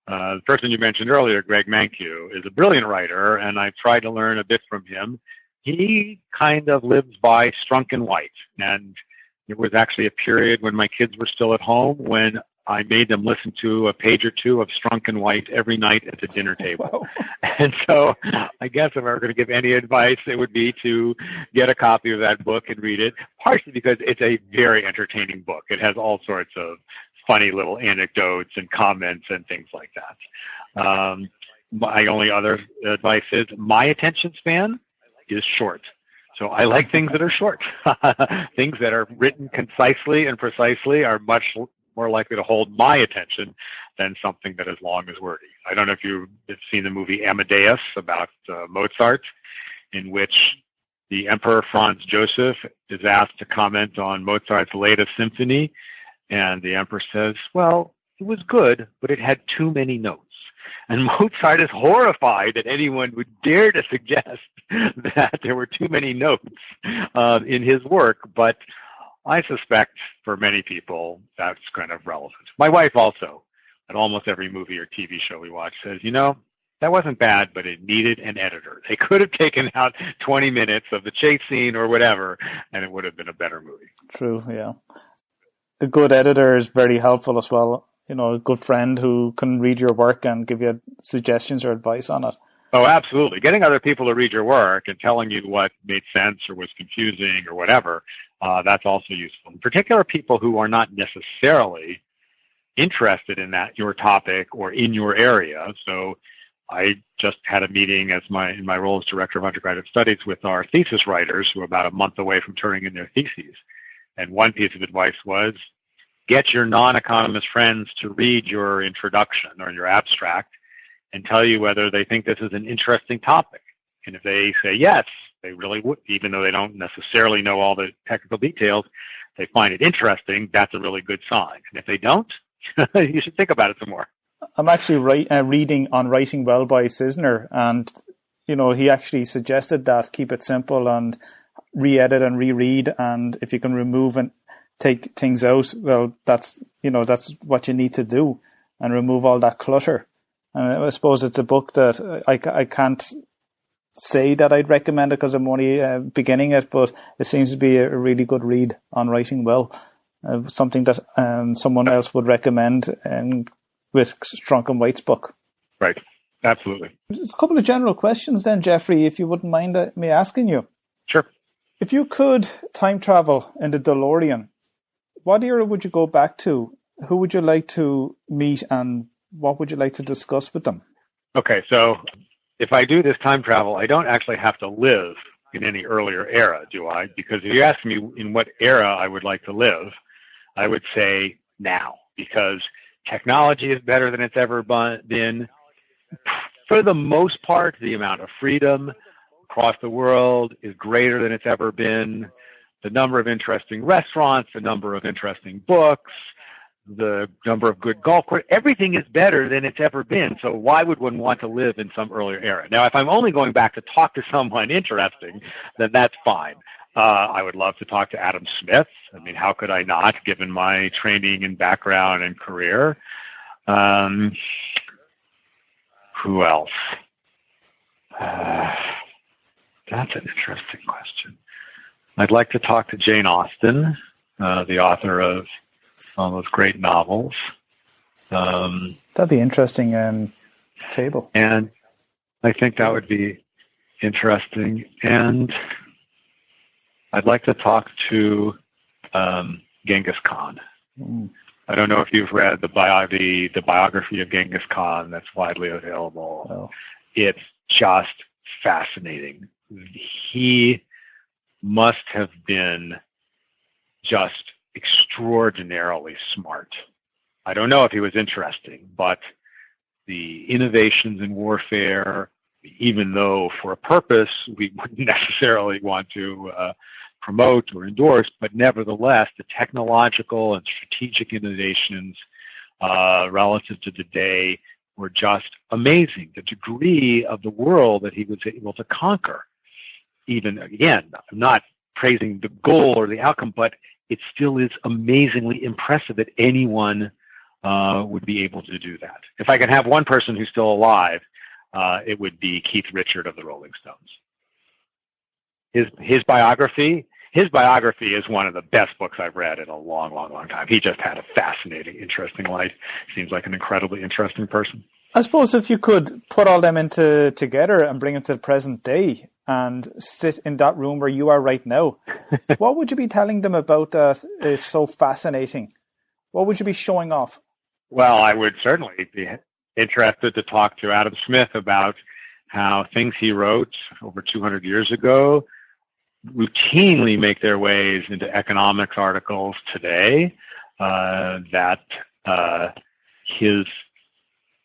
the person you mentioned earlier, Greg Mankiw, is a brilliant writer, and I've tried to learn a bit from him. He kind of lives by Strunk and White, and there was actually a period when my kids were still at home when I made them listen to a page or two of Strunk and White every night at the dinner table. Wow. And so I guess if I were going to give any advice, it would be to get a copy of that book and read it, partially because it's a very entertaining book. It has all sorts of funny little anecdotes and comments and things like that. My only other advice is my attention span is short. So I like things that are short. Things that are written concisely and precisely are much more likely to hold my attention than something that is long as wordy. I don't know if you've seen the movie Amadeus about Mozart, in which the Emperor Franz Joseph is asked to comment on Mozart's latest symphony, and the Emperor says, well, it was good, but it had too many notes. And Mozart is horrified that anyone would dare to suggest that there were too many notes in his work, but I suspect for many people that's kind of relevant. My wife also, at almost every movie or TV show we watch, says, that wasn't bad, but it needed an editor. They could have taken out 20 minutes of the chase scene or whatever, and it would have been a better movie. True, yeah. A good editor is very helpful as well. A good friend who can read your work and give you suggestions or advice on it. Oh, absolutely. Getting other people to read your work and telling you what made sense or was confusing or whatever, that's also useful. In particular, people who are not necessarily interested in your topic or in your area. So I just had a meeting in my role as director of undergraduate studies with our thesis writers who are about a month away from turning in their theses. And one piece of advice was, get your non-economist friends to read your introduction or your abstract and tell you whether they think this is an interesting topic. And if they say yes, they really would, even though they don't necessarily know all the technical details, they find it interesting, that's a really good sign. And if they don't, you should think about it some more. I'm actually reading on Writing Well by Sisner, and he actually suggested that keep it simple and re-edit and reread, and if you can remove and take things out, well, that's what you need to do, and remove all that clutter. And I suppose it's a book that I can't say that I'd recommend it because I'm only beginning it, but it seems to be a really good read on writing well. Something that someone else would recommend with Strunk and White's book. Right. Absolutely. Just a couple of general questions then, Jeffrey, if you wouldn't mind me asking you. Sure. If you could time travel in the DeLorean, what era would you go back to? Who would you like to meet and what would you like to discuss with them? Okay, so if I do this time travel, I don't actually have to live in any earlier era, do I? Because if you ask me in what era I would like to live, I would say now, because technology is better than it's ever been. For the most part, the amount of freedom across the world is greater than it's ever been. The number of interesting restaurants, the number of interesting books, the number of good golf courses, everything is better than it's ever been. So why would one want to live in some earlier era? Now, if I'm only going back to talk to someone interesting, then that's fine. I would love to talk to Adam Smith. I mean, how could I not, given my training and background and career? Who else? That's an interesting question. I'd like to talk to Jane Austen, the author of all those great novels. That'd be interesting table. And I think that would be interesting. And I'd like to talk to Genghis Khan. I don't know if you've read the biography of Genghis Khan that's widely available. Oh. It's just fascinating. He must have been just extraordinarily smart. I don't know if he was interesting, but the innovations in warfare, even though for a purpose we wouldn't necessarily want to promote or endorse, but nevertheless, the technological and strategic innovations relative to today were just amazing. The degree of the world that he was able to conquer, even, again, I'm not praising the goal or the outcome, but it still is amazingly impressive that anyone would be able to do that. If I could have one person who's still alive, it would be Keith Richards of the Rolling Stones. His biography is one of the best books I've read in a long, long, long time. He just had a fascinating, interesting life. Seems like an incredibly interesting person. I suppose if you could put all them together and bring it to the present day and sit in that room where you are right now, what would you be telling them about that is so fascinating? What would you be showing off? Well, I would certainly be interested to talk to Adam Smith about how things he wrote over 200 years ago routinely make their ways into economics articles today, that his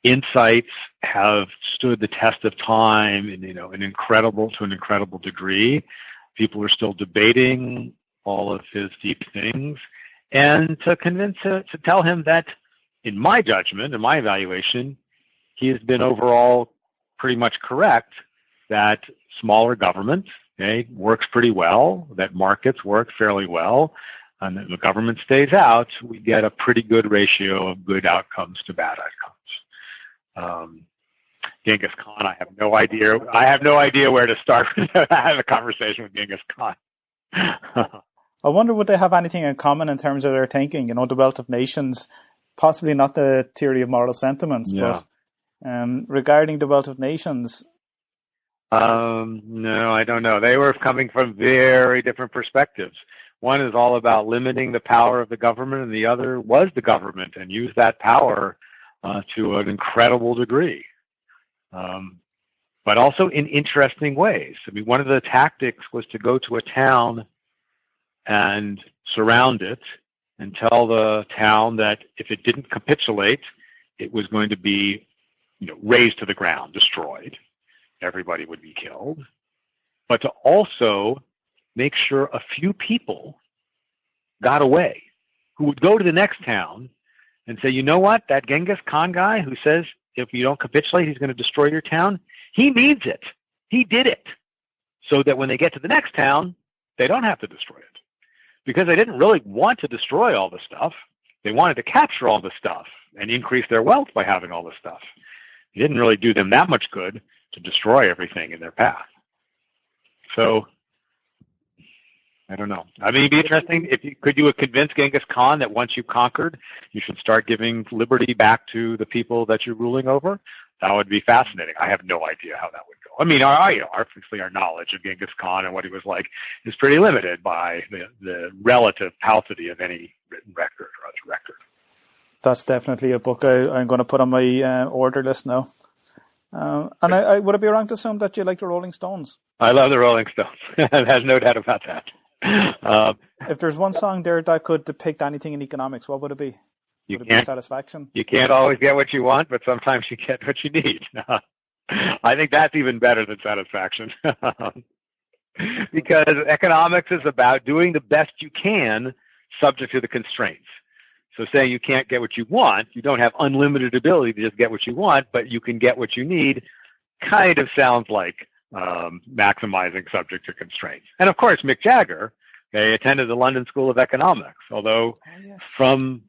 insights have stood the test of time in, to an incredible degree. People are still debating all of his deep things, and to tell him that, in my judgment, in my evaluation, he has been overall pretty much correct that smaller government works pretty well, that markets work fairly well, and that the government stays out, we get a pretty good ratio of good outcomes to bad outcomes. Genghis Khan, I have no idea. I have no idea where to start to have a conversation with Genghis Khan. I wonder, would they have anything in common in terms of their thinking? The Wealth of Nations, possibly not the theory of moral sentiments, but regarding the Wealth of Nations. No, I don't know. They were coming from very different perspectives. One is all about limiting the power of the government, and the other was the government and used that power to an incredible degree. But also in interesting ways. I mean, one of the tactics was to go to a town and surround it and tell the town that if it didn't capitulate, it was going to be, razed to the ground, destroyed. Everybody would be killed. But to also make sure a few people got away, who would go to the next town and say, you know what, that Genghis Khan guy who says if you don't capitulate, he's going to destroy your town, he means it. He did it. So that when they get to the next town, they don't have to destroy it. Because they didn't really want to destroy all the stuff. They wanted to capture all the stuff and increase their wealth by having all the stuff. It didn't really do them that much good to destroy everything in their path. So, I don't know. I mean, it'd be interesting if could you convince Genghis Khan that once you've conquered, you should start giving liberty back to the people that you're ruling over? That would be fascinating. I have no idea how that would go. I mean, obviously our knowledge of Genghis Khan and what he was like is pretty limited by the relative paucity of any written record or other record. That's definitely a book I'm going to put on my order list now. And I would it be wrong to assume that you like the Rolling Stones? I love the Rolling Stones. There's no doubt about that. If there's one song there that could depict anything in economics, what would it be? Would it be Satisfaction? You can't always get what you want, but sometimes you get what you need. I think that's even better than Satisfaction. Because economics is about doing the best you can subject to the constraints. So saying you can't get what you want, you don't have unlimited ability to just get what you want, but you can get what you need, kind of sounds like maximizing subject to constraints. And of course, Mick Jagger, they attended the London School of Economics, although from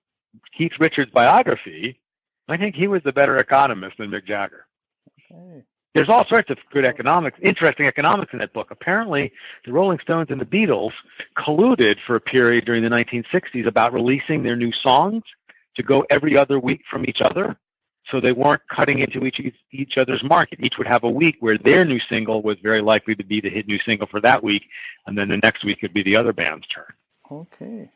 Keith Richards' biography, I think he was the better economist than Mick Jagger. Okay. There's all sorts of good economics, interesting economics in that book. Apparently, the Rolling Stones and the Beatles colluded for a period during the 1960s about releasing their new songs to go every other week from each other. So they weren't cutting into each other's market. Each would have a week where their new single was very likely to be the hit new single for that week, and then the next week would be the other band's turn. Okay.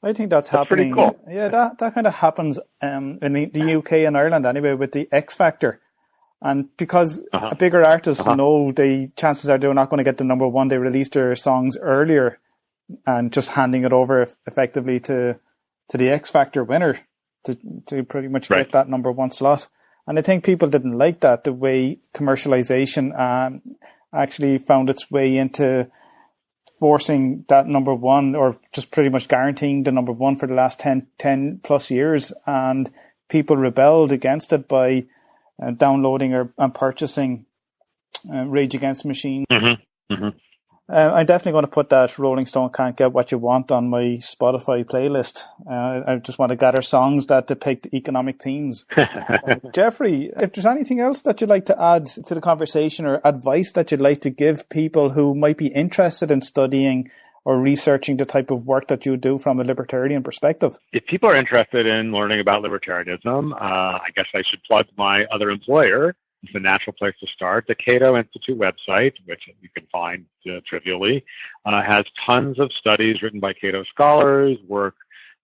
I think that's happening. Pretty cool. Yeah, that kind of happens in the UK and Ireland anyway with the X Factor. And because bigger artists know the chances are they're not going to get the number one, they release their songs earlier and just handing it over effectively to the X Factor winner to pretty much get that number one slot. And I think people didn't like that, the way commercialization actually found its way into forcing that number one, or just pretty much guaranteeing the number one for the last 10 plus years. And people rebelled against it by downloading and purchasing Rage Against the Machine. I'm definitely going to put that Rolling Stone Can't Get What You Want on my Spotify playlist. I just want to gather songs that depict economic themes. Jeffrey, if there's anything else that you'd like to add to the conversation, or advice that you'd like to give people who might be interested in studying or researching the type of work that you do from a libertarian perspective? If people are interested in learning about libertarianism, I guess I should plug my other employer. It's a natural place to start. The Cato Institute website, which you can find trivially, has tons of studies written by Cato scholars, work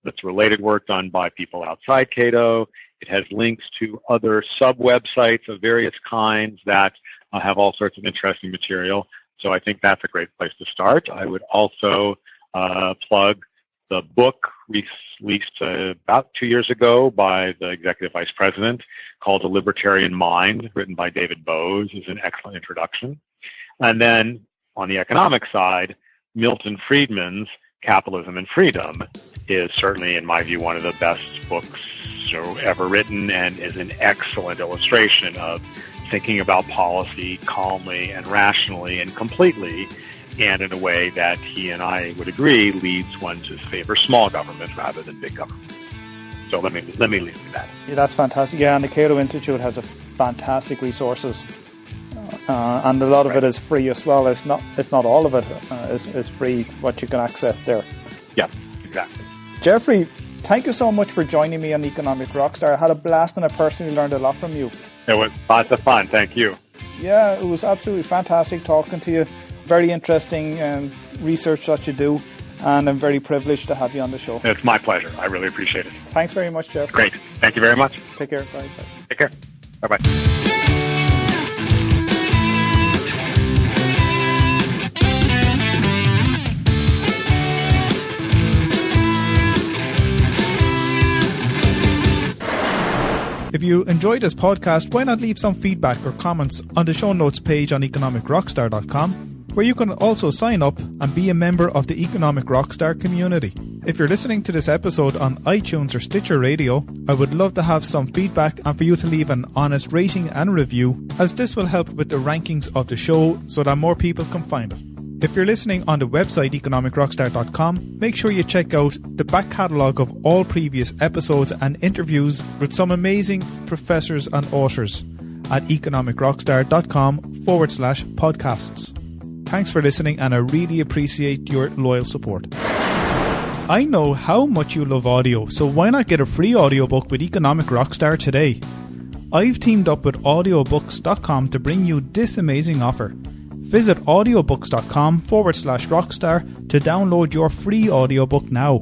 that's related work done by people outside Cato. It has links to other sub-websites of various kinds that have all sorts of interesting material. So I think that's a great place to start. I would also plug the book released about 2 years ago by the executive vice president called The Libertarian Mind, written by David Bowes, is an excellent introduction. And then on the economic side, Milton Friedman's Capitalism and Freedom is certainly, in my view, one of the best books ever written, and is an excellent illustration of thinking about policy calmly and rationally and completely, and in a way that he and I would agree leads one to favor small government rather than big government. So let me leave it at that. Yeah, that's fantastic. Yeah, and the Cato Institute has a fantastic resources, and a lot of it is free as well. If not all of it is free, what you can access there. Yeah, exactly. Jeffrey, thank you so much for joining me on Economic Rockstar. I had a blast, and I personally learned a lot from you. It was lots of fun. Thank you. Yeah, it was absolutely fantastic talking to you. Very interesting research that you do, and I'm very privileged to have you on the show. It's my pleasure. I really appreciate it. Thanks very much, Jeff. Great. Thank you very much. Take care. Bye. Take care. Bye-bye. If you enjoyed this podcast, why not leave some feedback or comments on the show notes page on economicrockstar.com, where you can also sign up and be a member of the Economic Rockstar community. If you're listening to this episode on iTunes or Stitcher Radio, I would love to have some feedback and for you to leave an honest rating and review, as this will help with the rankings of the show so that more people can find it. If you're listening on the website economicrockstar.com, make sure you check out the back catalogue of all previous episodes and interviews with some amazing professors and authors at economicrockstar.com/podcasts. Thanks for listening, and I really appreciate your loyal support. I know how much you love audio, so why not get a free audiobook with Economic Rockstar today? I've teamed up with audiobooks.com to bring you this amazing offer. Visit audiobooks.com/rockstar to download your free audiobook now.